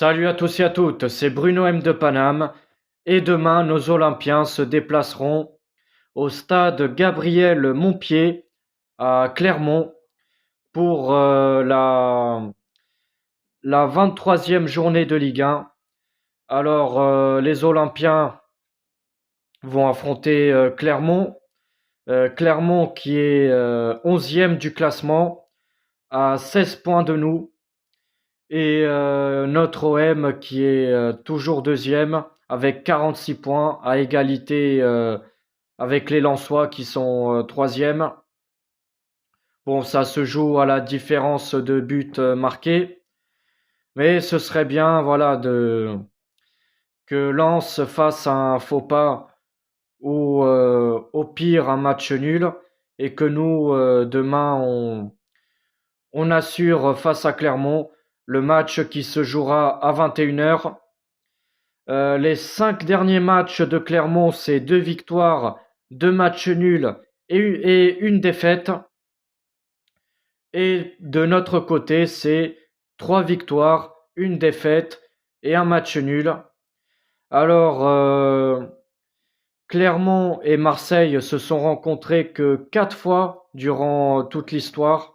Salut à tous et à toutes, c'est Bruno M de Paname et demain nos Olympiens se déplaceront au stade Gabriel Montpied à Clermont pour la 23e journée de Ligue 1. Alors les Olympiens vont affronter Clermont. Clermont qui est 11e du classement à 16 points de nous. Et notre OM qui est toujours deuxième avec 46 points à égalité avec les Lensois qui sont troisième. Bon, ça se joue à la différence de buts marqués, mais ce serait bien, voilà, que Lens fasse un faux pas ou au pire un match nul et que nous demain on assure face à Clermont le match qui se jouera à 21h. Les 5 derniers matchs de Clermont, c'est 2 victoires, 2 matchs nuls et une défaite. Et de notre côté, c'est 3 victoires, une défaite et un match nul. Alors, Clermont et Marseille se sont rencontrés que 4 fois durant toute l'histoire.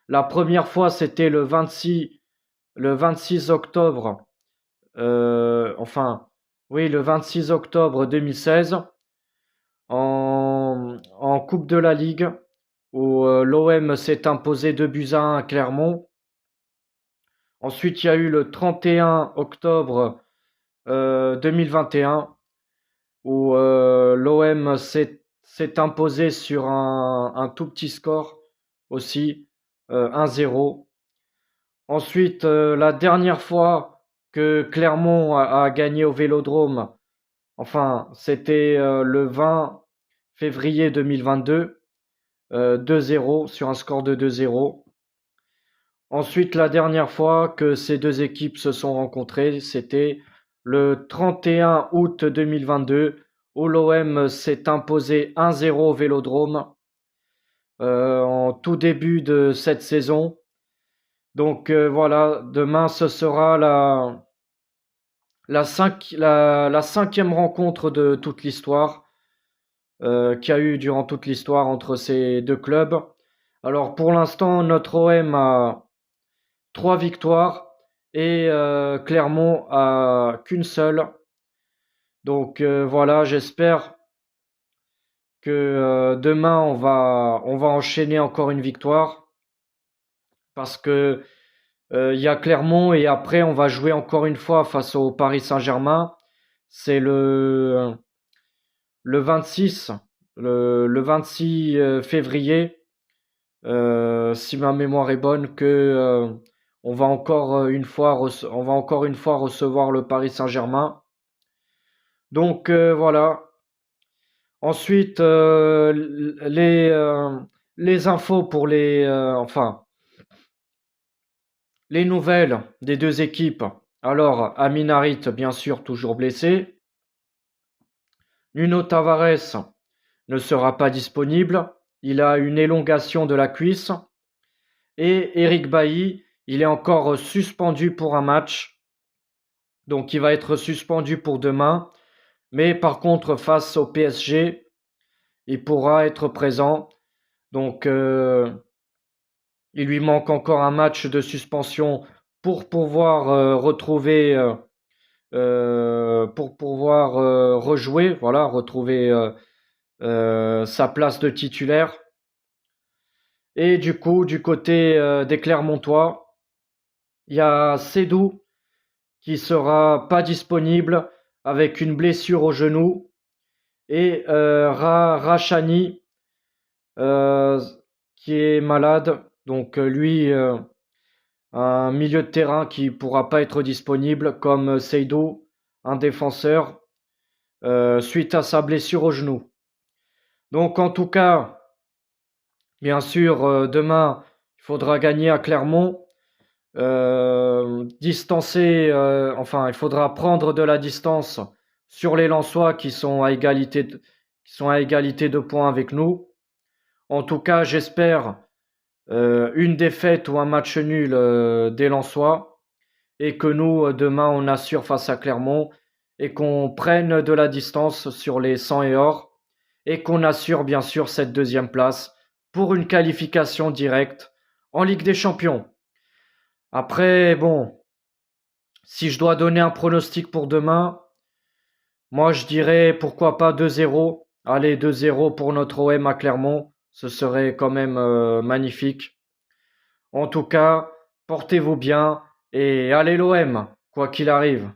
La première fois, c'était le 26 octobre enfin, oui, le 26 octobre 2016, en Coupe de la Ligue, où l'OM s'est imposé 2 buts à 1 à Clermont. Ensuite, il y a eu le 31 octobre 2021, où l'OM s'est imposé sur un tout petit score aussi, 1-0. Ensuite, la dernière fois que Clermont a gagné au Vélodrome, enfin, c'était le 20 février 2022, 2-0 sur un score de 2-0. Ensuite, la dernière fois que ces deux équipes se sont rencontrées, c'était le 31 août 2022, où l'OM s'est imposé 1-0 au Vélodrome en tout début de cette saison. Donc voilà, demain ce sera la 5e rencontre de toute l'histoire qu'il y a eu durant toute l'histoire entre ces deux clubs. Alors pour l'instant, notre OM a 3 victoires et Clermont a qu'une seule. Donc voilà, j'espère que demain on va enchaîner encore une victoire parce que il y a Clermont et après on va jouer encore une fois face au Paris Saint-Germain. C'est le 26, le 26 février, si ma mémoire est bonne, que on va encore une fois recevoir le Paris Saint-Germain. Donc voilà. Ensuite, les infos pour les nouvelles des deux équipes. Alors, Amin Harit, bien sûr, toujours blessé. Nuno Tavares ne sera pas disponible. Il a une élongation de la cuisse. Et Eric Bailly, il est encore suspendu pour un match. Donc, il va être suspendu pour demain. Mais par contre, face au PSG, il pourra être présent. Donc, il lui manque encore un match de suspension pour pouvoir rejouer, voilà, retrouver sa place de titulaire. Et du coup, du côté des Clermontois, il y a Sédou qui sera pas disponible avec une blessure au genou et Rachani euh, qui est malade. Donc lui, un milieu de terrain qui pourra pas être disponible comme Seydou, un défenseur, suite à sa blessure au genou. Donc en tout cas, bien sûr, demain, il faudra gagner à Clermont. Il faudra prendre de la distance sur les Lensois qui sont à égalité de points avec nous. En tout cas, j'espère une défaite ou un match nul des Lensois. et que nous, demain, on assure face à Clermont et qu'on prenne de la distance sur les 100 et or et qu'on assure bien sûr cette deuxième place pour une qualification directe en Ligue des Champions. Après, bon, si je dois donner un pronostic pour demain, moi je dirais pourquoi pas 2-0. Allez, 2-0 pour notre OM à Clermont, ce serait quand même magnifique. En tout cas, portez-vous bien et allez l'OM, quoi qu'il arrive.